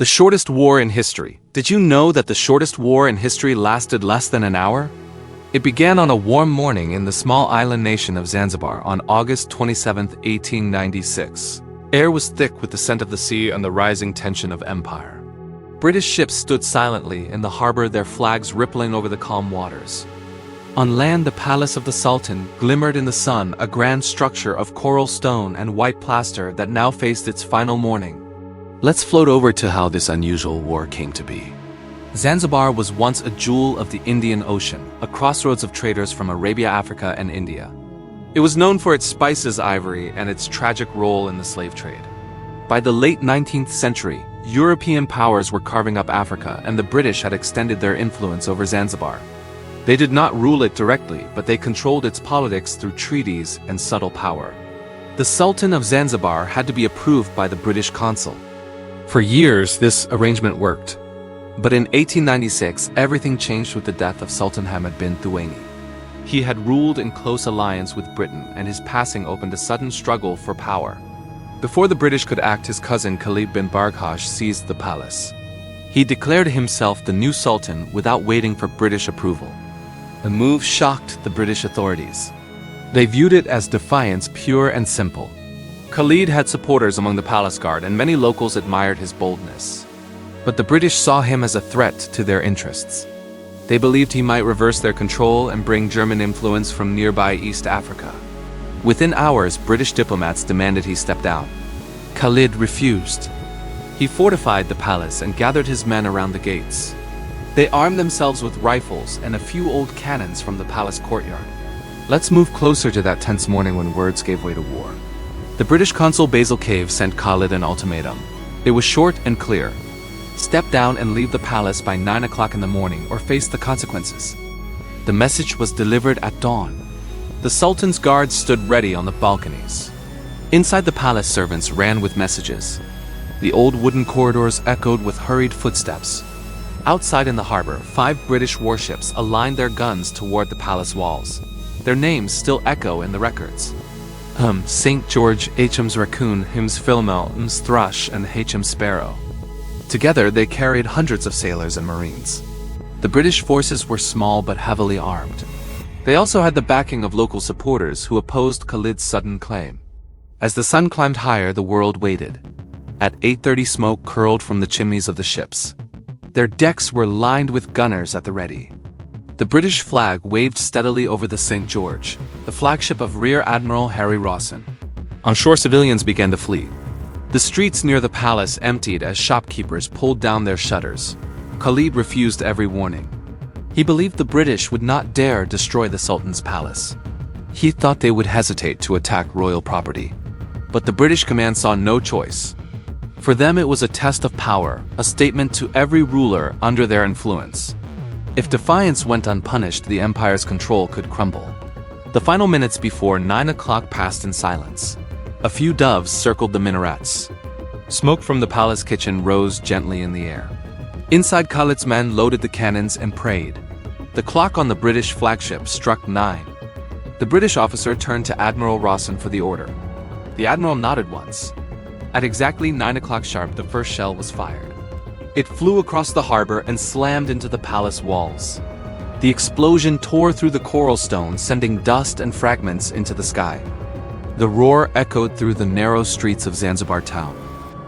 The shortest war in history. Did you know that the shortest war in history lasted less than an hour? It began on a warm morning in the small island nation of Zanzibar on August 27, 1896. Air was thick with the scent of the sea and the rising tension of empire. British ships stood silently in the harbor, their flags rippling over the calm waters. On land, the palace of the Sultan glimmered in the sun, a grand structure of coral stone and white plaster that now faced its final morning. Let's float over to how this unusual war came to be. Zanzibar was once a jewel of the Indian Ocean, a crossroads of traders from Arabia, Africa, and India. It was known for its spices, ivory, and its tragic role in the slave trade. By the late 19th century, European powers were carving up Africa, and the British had extended their influence over Zanzibar. They did not rule it directly, but they controlled its politics through treaties and subtle power. The Sultan of Zanzibar had to be approved by the British consul. For years, this arrangement worked. But in 1896, everything changed with the death of Sultan Hamad bin Thuwaini. He had ruled in close alliance with Britain, and his passing opened a sudden struggle for power. Before the British could act, his cousin Khalid bin Barghash seized the palace. He declared himself the new sultan without waiting for British approval. The move shocked the British authorities. They viewed it as defiance, pure and simple. Khalid had supporters among the palace guard, and many locals admired his boldness. But the British saw him as a threat to their interests. They believed he might reverse their control and bring German influence from nearby East Africa. Within hours, British diplomats demanded he step down. Khalid refused. He fortified the palace and gathered his men around the gates. They armed themselves with rifles and a few old cannons from the palace courtyard. Let's move closer to that tense morning when words gave way to war. The British consul Basil Cave sent Khalid an ultimatum. It was short and clear. Step down and leave the palace by 9 o'clock in the morning or face the consequences. The message was delivered at dawn. The Sultan's guards stood ready on the balconies. Inside the palace, servants ran with messages. The old wooden corridors echoed with hurried footsteps. Outside in the harbor, 5 British warships aligned their guns toward the palace walls. Their names still echo in the records. St. George, HM's Raccoon, HM's Philomel, HM's Thrush, and HM Sparrow. Together, they carried hundreds of sailors and marines. The British forces were small but heavily armed. They also had the backing of local supporters who opposed Khalid's sudden claim. As the sun climbed higher, the world waited. At 8:30, smoke curled from the chimneys of the ships. Their decks were lined with gunners at the ready. The British flag waved steadily over the St. George, the flagship of Rear Admiral Harry Rawson. On shore, civilians began to flee. The streets near the palace emptied as shopkeepers pulled down their shutters. Khalid refused every warning. He believed the British would not dare destroy the Sultan's palace. He thought they would hesitate to attack royal property. But the British command saw no choice. For them, it was a test of power, a statement to every ruler under their influence. If defiance went unpunished, the empire's control could crumble. The final minutes before 9 o'clock passed in silence. A few doves circled the minarets. Smoke from the palace kitchen rose gently in the air. Inside, Khalid's men loaded the cannons and prayed. The clock on the British flagship struck 9. The British officer turned to Admiral Rawson for the order. The admiral nodded once. At exactly 9 o'clock sharp, the first shell was fired. It flew across the harbor and slammed into the palace walls. The explosion tore through the coral stone, sending dust and fragments into the sky. The roar echoed through the narrow streets of Zanzibar town.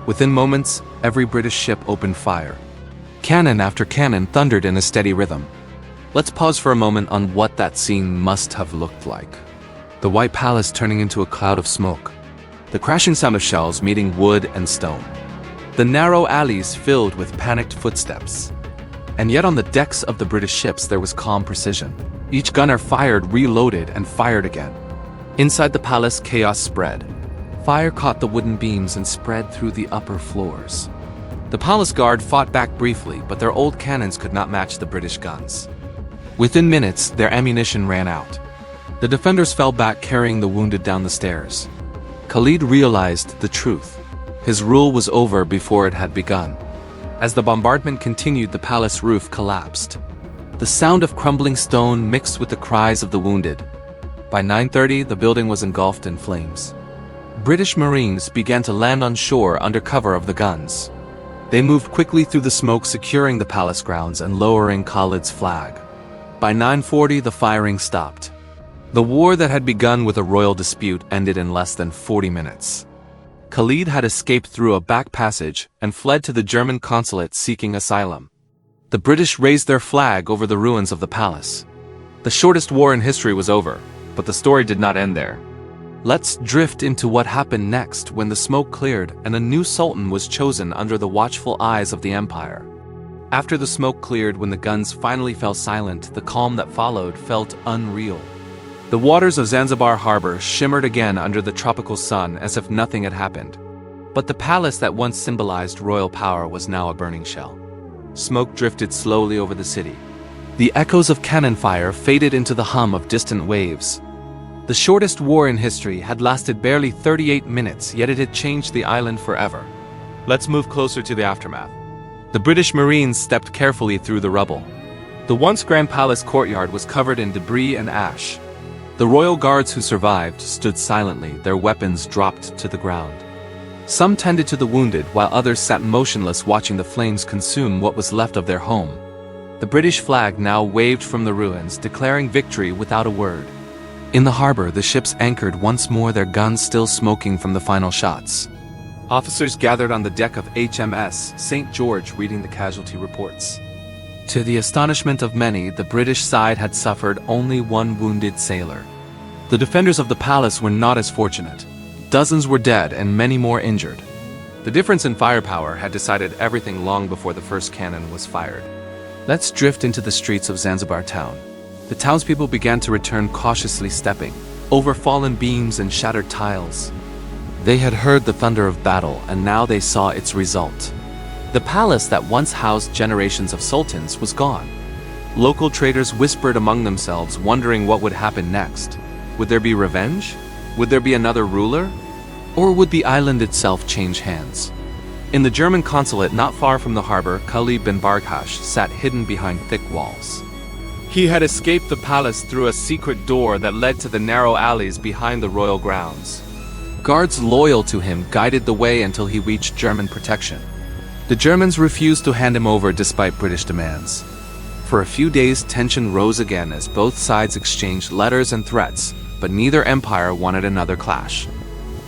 Within moments, every British ship opened fire. Cannon after cannon thundered in a steady rhythm. Let's pause for a moment on what that scene must have looked like. The White Palace turning into a cloud of smoke. The crashing sound of shells meeting wood and stone. The narrow alleys filled with panicked footsteps. And yet on the decks of the British ships there was calm precision. Each gunner fired, reloaded, and fired again. Inside the palace, chaos spread. Fire caught the wooden beams and spread through the upper floors. The palace guard fought back briefly, but their old cannons could not match the British guns. Within minutes, their ammunition ran out. The defenders fell back, carrying the wounded down the stairs. Khalid realized the truth. His rule was over before it had begun. As the bombardment continued, the palace roof collapsed. The sound of crumbling stone mixed with the cries of the wounded. By 9:30, the building was engulfed in flames. British Marines began to land on shore under cover of the guns. They moved quickly through the smoke, securing the palace grounds and lowering Khalid's flag. By 9:40, the firing stopped. The war that had begun with a royal dispute ended in less than 40 minutes. Khalid had escaped through a back passage and fled to the German consulate seeking asylum. The British raised their flag over the ruins of the palace. The shortest war in history was over, but the story did not end there. Let's drift into what happened next when the smoke cleared and a new sultan was chosen under the watchful eyes of the empire. After the smoke cleared, when the guns finally fell silent, the calm that followed felt unreal. The waters of Zanzibar harbor shimmered again under the tropical sun as if nothing had happened. But the palace that once symbolized royal power was now a burning shell. Smoke drifted slowly over the city. The echoes of cannon fire faded into the hum of distant waves. The shortest war in history had lasted barely 38 minutes, yet it had changed the island forever. Let's move closer to the aftermath. The British Marines stepped carefully through the rubble. The once grand palace courtyard was covered in debris and ash. The royal guards who survived stood silently, their weapons dropped to the ground. Some tended to the wounded, while others sat motionless, watching the flames consume what was left of their home. The British flag now waved from the ruins, declaring victory without a word. In the harbor, the ships anchored once more, their guns still smoking from the final shots. Officers gathered on the deck of HMS St. George, reading the casualty reports. To the astonishment of many, the British side had suffered only one wounded sailor. The defenders of the palace were not as fortunate. Dozens were dead and many more injured. The difference in firepower had decided everything long before the first cannon was fired. Let's drift into the streets of Zanzibar town. The townspeople began to return, cautiously stepping over fallen beams and shattered tiles. They had heard the thunder of battle, and now they saw its result. The palace that once housed generations of sultans was gone. Local traders whispered among themselves, wondering what would happen next. Would there be revenge? Would there be another ruler? Or would the island itself change hands? In the German consulate not far from the harbor, Khalid bin Barghash sat hidden behind thick walls. He had escaped the palace through a secret door that led to the narrow alleys behind the royal grounds. Guards loyal to him guided the way until he reached German protection. The Germans refused to hand him over despite British demands. For a few days, tension rose again as both sides exchanged letters and threats, but neither empire wanted another clash.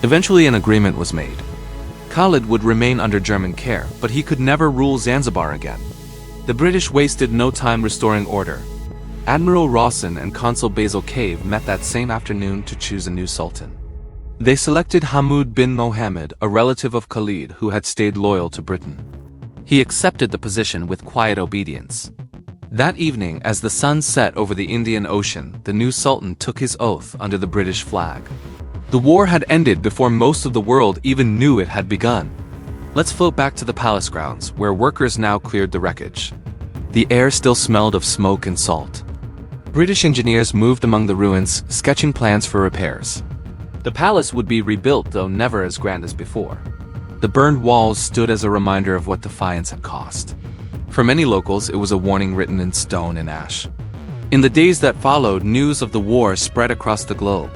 Eventually, an agreement was made. Khalid would remain under German care, but he could never rule Zanzibar again. The British wasted no time restoring order. Admiral Rawson and Consul Basil Cave met that same afternoon to choose a new sultan. They selected Hamad bin Mohammed, a relative of Khalid who had stayed loyal to Britain. He accepted the position with quiet obedience. That evening, as the sun set over the Indian Ocean, the new sultan took his oath under the British flag. The war had ended before most of the world even knew it had begun. Let's float back to the palace grounds, where workers now cleared the wreckage. The air still smelled of smoke and salt. British engineers moved among the ruins, sketching plans for repairs. The palace would be rebuilt, though never as grand as before. The burned walls stood as a reminder of what defiance had cost. For many locals, it was a warning written in stone and ash. In the days that followed, news of the war spread across the globe.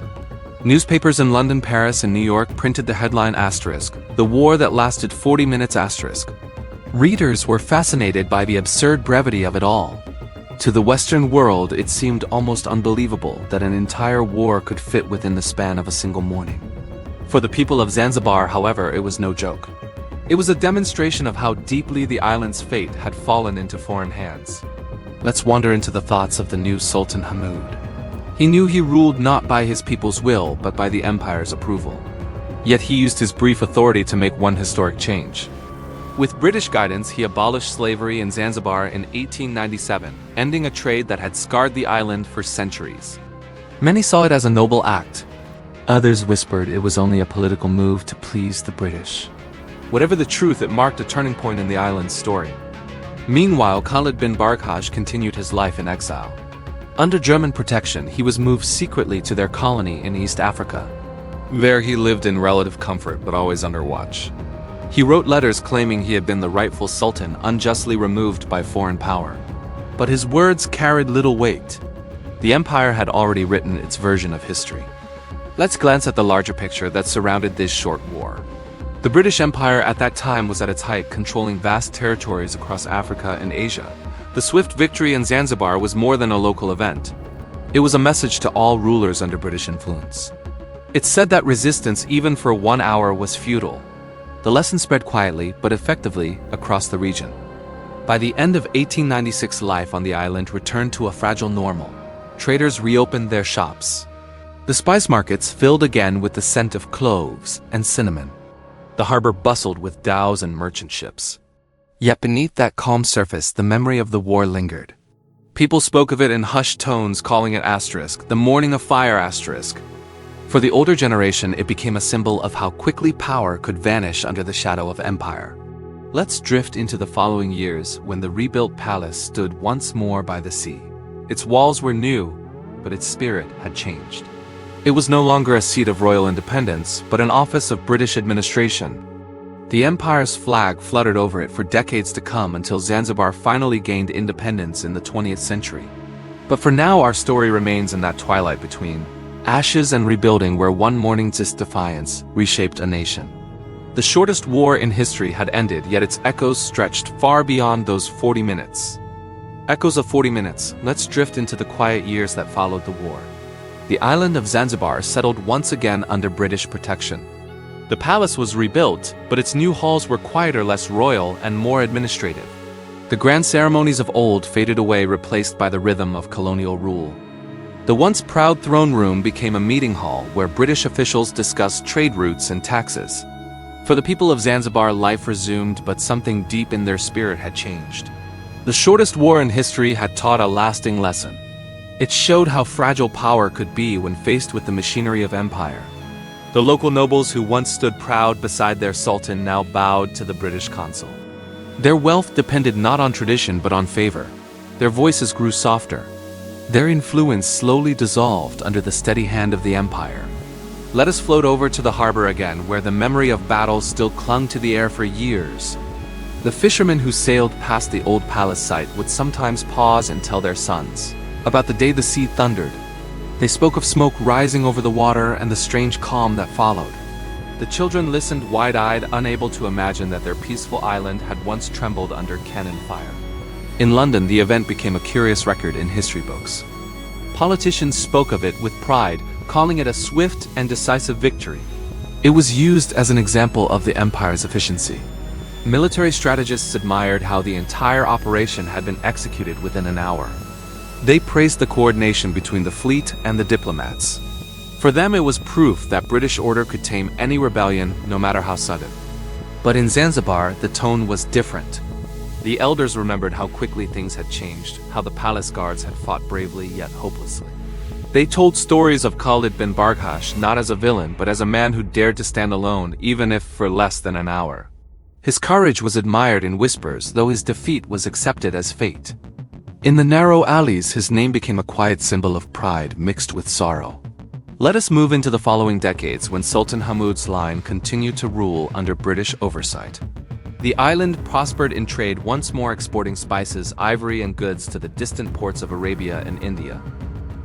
Newspapers in London, Paris, and New York printed the headline asterisk, "The war that lasted 40 minutes asterisk." Readers were fascinated by the absurd brevity of it all. To the Western world, it seemed almost unbelievable that an entire war could fit within the span of a single morning. For the people of Zanzibar, however, it was no joke. It was a demonstration of how deeply the island's fate had fallen into foreign hands. Let's wander into the thoughts of the new Sultan Hamad. He knew he ruled not by his people's will, but by the empire's approval. Yet he used his brief authority to make one historic change. With British guidance, he abolished slavery in Zanzibar in 1897, ending a trade that had scarred the island for centuries. Many saw it as a noble act. Others whispered it was only a political move to please the British. Whatever the truth, it marked a turning point in the island's story. Meanwhile, Khalid bin Barghash continued his life in exile. Under German protection, he was moved secretly to their colony in East Africa. There he lived in relative comfort, but always under watch. He wrote letters claiming he had been the rightful sultan, unjustly removed by foreign power. But his words carried little weight. The empire had already written its version of history. Let's glance at the larger picture that surrounded this short war. The British Empire at that time was at its height, controlling vast territories across Africa and Asia. The swift victory in Zanzibar was more than a local event. It was a message to all rulers under British influence. It said that resistance, even for 1 hour, was futile. The lesson spread quietly but effectively across the region. By the end of 1896, life on the island returned to a fragile normal. Traders reopened their shops. The spice markets filled again with the scent of cloves and cinnamon. The harbor bustled with dhows and merchant ships. Yet beneath that calm surface, the memory of the war lingered. People spoke of it in hushed tones, calling it asterisk, the morning of fire asterisk. For the older generation, it became a symbol of how quickly power could vanish under the shadow of empire. Let's drift into the following years when the rebuilt palace stood once more by the sea. Its walls were new, but its spirit had changed. It was no longer a seat of royal independence, but an office of British administration. The empire's flag fluttered over it for decades to come until Zanzibar finally gained independence in the 20th century. But for now, our story remains in that twilight between ashes and rebuilding, where one morning's defiance reshaped a nation. The shortest war in history had ended, yet its echoes stretched far beyond those 40 minutes. Echoes of 40 minutes, let's drift into the quiet years that followed the war. The island of Zanzibar settled once again under British protection. The palace was rebuilt, but its new halls were quieter, less royal, and more administrative. The grand ceremonies of old faded away, replaced by the rhythm of colonial rule. The once proud throne room became a meeting hall where British officials discussed trade routes and taxes. For the people of Zanzibar, life resumed, but something deep in their spirit had changed. The shortest war in history had taught a lasting lesson. It showed how fragile power could be when faced with the machinery of empire. The local nobles who once stood proud beside their sultan now bowed to the British consul. Their wealth depended not on tradition but on favor. Their voices grew softer. Their influence slowly dissolved under the steady hand of the empire. Let us float over to the harbor again, where the memory of battles still clung to the air for years. The fishermen who sailed past the old palace site would sometimes pause and tell their sons about the day the sea thundered. They spoke of smoke rising over the water and the strange calm that followed. The children listened wide-eyed, unable to imagine that their peaceful island had once trembled under cannon fire. In London, the event became a curious record in history books. Politicians spoke of it with pride, calling it a swift and decisive victory. It was used as an example of the empire's efficiency. Military strategists admired how the entire operation had been executed within an hour. They praised the coordination between the fleet and the diplomats. For them, it was proof that British order could tame any rebellion, no matter how sudden. But in Zanzibar, the tone was different. The elders remembered how quickly things had changed, how the palace guards had fought bravely yet hopelessly. They told stories of Khalid bin Barghash not as a villain, but as a man who dared to stand alone, even if for less than an hour. His courage was admired in whispers, though his defeat was accepted as fate. In the narrow alleys, his name became a quiet symbol of pride mixed with sorrow. Let us move into the following decades when Sultan Hamud's line continued to rule under British oversight. The island prospered in trade, once more exporting spices, ivory, and goods to the distant ports of Arabia and India.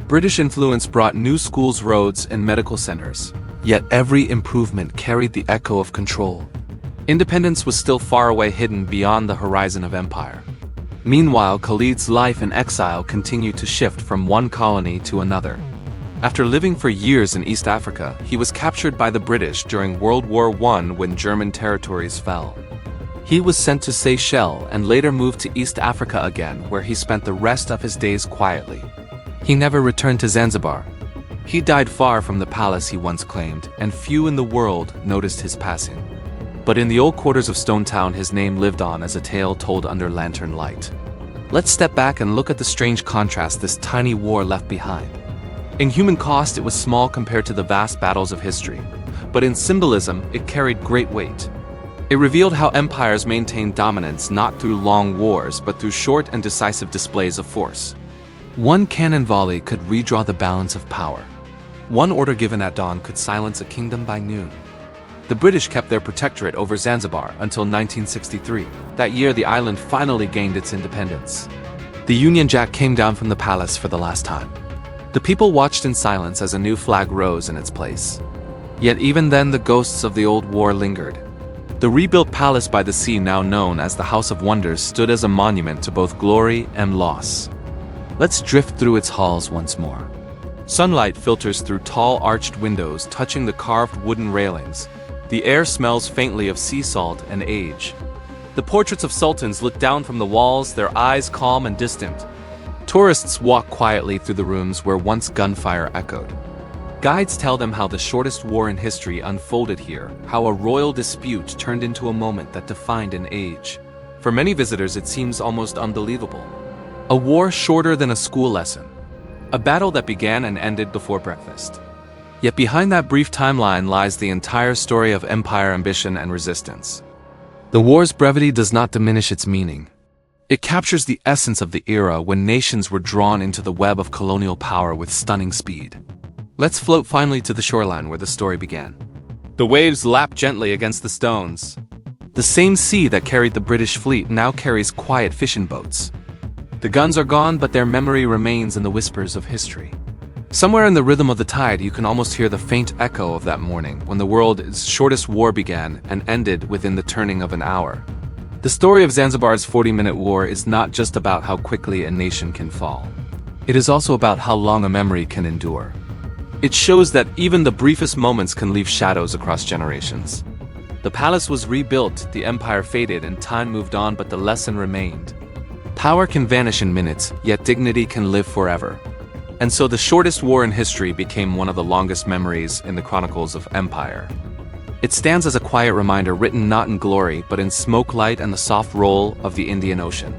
British influence brought new schools, roads, and medical centers. Yet every improvement carried the echo of control. Independence was still far away, hidden beyond the horizon of empire. Meanwhile, Khalid's life in exile continued to shift from one colony to another. After living for years in East Africa, he was captured by the British during World War I when German territories fell. He was sent to Seychelles and later moved to East Africa again, where he spent the rest of his days quietly. He never returned to Zanzibar. He died far from the palace he once claimed, and few in the world noticed his passing. But in the old quarters of Stone Town, his name lived on as a tale told under lantern light. Let's step back and look at the strange contrast this tiny war left behind. In human cost, it was small compared to the vast battles of history, but in symbolism, it carried great weight. It revealed how empires maintained dominance not through long wars, but through short and decisive displays of force. One cannon volley could redraw the balance of power. One order given at dawn could silence a kingdom by noon. The British kept their protectorate over Zanzibar until 1963. That year, the island finally gained its independence. The Union Jack came down from the palace for the last time. The people watched in silence as a new flag rose in its place. Yet even then, the ghosts of the old war lingered. The rebuilt palace by the sea, now known as the House of Wonders, stood as a monument to both glory and loss. Let's drift through its halls once more. Sunlight filters through tall arched windows, touching the carved wooden railings. The air smells faintly of sea salt and age. The portraits of sultans look down from the walls, their eyes calm and distant. Tourists walk quietly through the rooms where once gunfire echoed. Guides tell them how the shortest war in history unfolded here, how a royal dispute turned into a moment that defined an age. For many visitors, it seems almost unbelievable. A war shorter than a school lesson. A battle that began and ended before breakfast. Yet behind that brief timeline lies the entire story of empire ambition and resistance. The war's brevity does not diminish its meaning. It captures the essence of the era when nations were drawn into the web of colonial power with stunning speed. Let's float finally to the shoreline where the story began. The waves lap gently against the stones. The same sea that carried the British fleet now carries quiet fishing boats. The guns are gone, but their memory remains in the whispers of history. Somewhere in the rhythm of the tide, you can almost hear the faint echo of that morning when the world's shortest war began and ended within the turning of an hour. The story of Zanzibar's 40-minute war is not just about how quickly a nation can fall. It is also about how long a memory can endure. It shows that even the briefest moments can leave shadows across generations. The palace was rebuilt, the empire faded, and time moved on, but the lesson remained. Power can vanish in minutes, yet dignity can live forever. And so the shortest war in history became one of the longest memories in the chronicles of empire. It stands as a quiet reminder, written not in glory, but in smoke, light, and the soft roll of the Indian Ocean.